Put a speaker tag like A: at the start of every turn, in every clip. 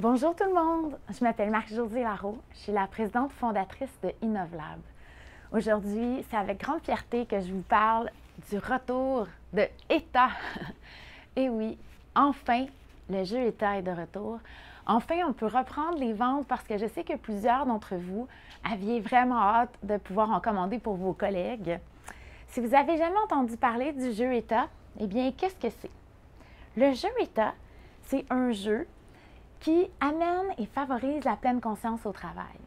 A: Bonjour tout le monde, je m'appelle Marc-Josée Larreau, je suis la présidente fondatrice de InnovLab. Aujourd'hui, c'est avec grande fierté que je vous parle du retour de ETA. Et oui, enfin, le jeu ETA est de retour. Enfin, on peut reprendre les ventes parce que je sais que plusieurs d'entre vous aviez vraiment hâte de pouvoir en commander pour vos collègues. Si vous n'avez jamais entendu parler du jeu ETA, eh bien, qu'est-ce que c'est? Le jeu ETA, c'est un jeu qui amène et favorise la pleine conscience au travail.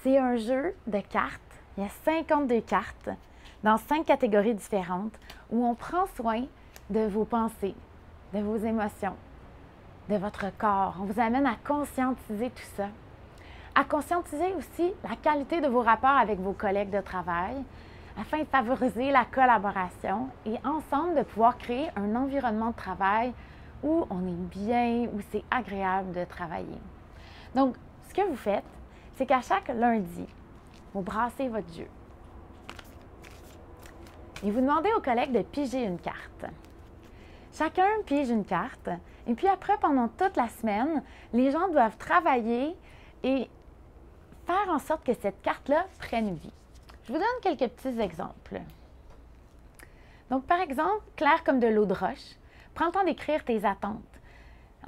A: C'est un jeu de cartes. Il y a 52 cartes dans 5 catégories différentes où on prend soin de vos pensées, de vos émotions, de votre corps. On vous amène à conscientiser tout ça. À conscientiser aussi la qualité de vos rapports avec vos collègues de travail afin de favoriser la collaboration et ensemble de pouvoir créer un environnement de travail où on est bien, où c'est agréable de travailler. Donc, ce que vous faites, c'est qu'à chaque lundi, vous brassez votre jeu et vous demandez aux collègues de piger une carte. Chacun pige une carte et puis après, pendant toute la semaine, les gens doivent travailler et faire en sorte que cette carte-là prenne vie. Je vous donne quelques petits exemples. Donc, par exemple, clair comme de l'eau de roche, prends le temps d'écrire tes attentes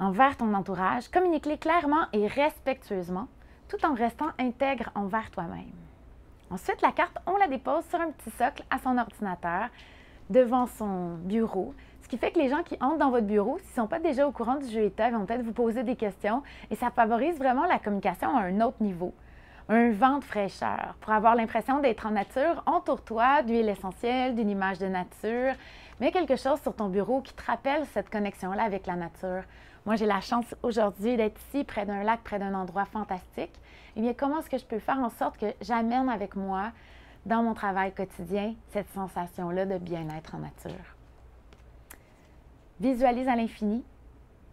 A: envers ton entourage, communique-les clairement et respectueusement, tout en restant intègre envers toi-même. Ensuite, la carte, on la dépose sur un petit socle à son ordinateur, devant son bureau, ce qui fait que les gens qui entrent dans votre bureau, s'ils ne sont pas déjà au courant du jeu ETA, vont peut-être vous poser des questions et ça favorise vraiment la communication à un autre niveau. Un vent de fraîcheur. Pour avoir l'impression d'être en nature, entoure-toi d'huile essentielle, d'une image de nature. Mets quelque chose sur ton bureau qui te rappelle cette connexion-là avec la nature. Moi, j'ai la chance aujourd'hui d'être ici, près d'un lac, près d'un endroit fantastique. Eh bien, comment est-ce que je peux faire en sorte que j'amène avec moi, dans mon travail quotidien, cette sensation-là de bien-être en nature? Visualise à l'infini.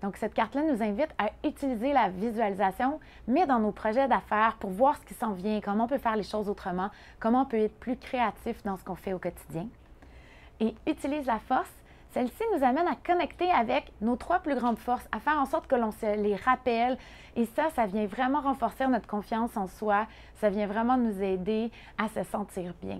A: Donc, cette carte-là nous invite à utiliser la visualisation, mais dans nos projets d'affaires pour voir ce qui s'en vient, comment on peut faire les choses autrement, comment on peut être plus créatif dans ce qu'on fait au quotidien. Et utilise la force. Celle-ci nous amène à connecter avec nos 3 plus grandes forces, à faire en sorte que l'on se les rappelle. Et ça vient vraiment renforcer notre confiance en soi. Ça vient vraiment nous aider à se sentir bien.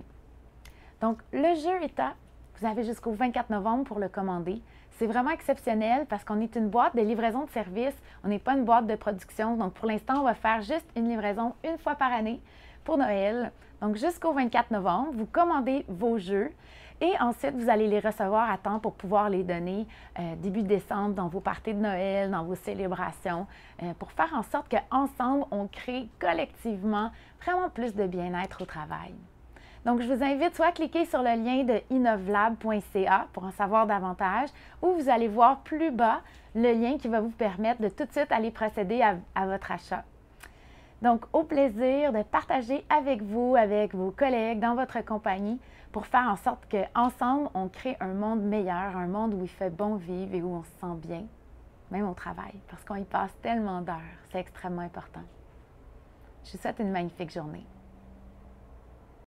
A: Donc, le jeu ETA, vous avez jusqu'au 24 novembre pour le commander. C'est vraiment exceptionnel parce qu'on est une boîte de livraison de services. On n'est pas une boîte de production. Donc, pour l'instant, on va faire juste une livraison une fois par année pour Noël. Donc, jusqu'au 24 novembre, vous commandez vos jeux et ensuite, vous allez les recevoir à temps pour pouvoir les donner début décembre dans vos parties de Noël, dans vos célébrations, pour faire en sorte qu'ensemble, on crée collectivement vraiment plus de bien-être au travail. Donc, je vous invite soit à cliquer sur le lien de innovlab.ca pour en savoir davantage, ou vous allez voir plus bas le lien qui va vous permettre de tout de suite aller procéder à votre achat. Donc, au plaisir de partager avec vous, avec vos collègues, dans votre compagnie, pour faire en sorte qu'ensemble, on crée un monde meilleur, un monde où il fait bon vivre et où on se sent bien, même au travail, parce qu'on y passe tellement d'heures. C'est extrêmement important. Je vous souhaite une magnifique journée.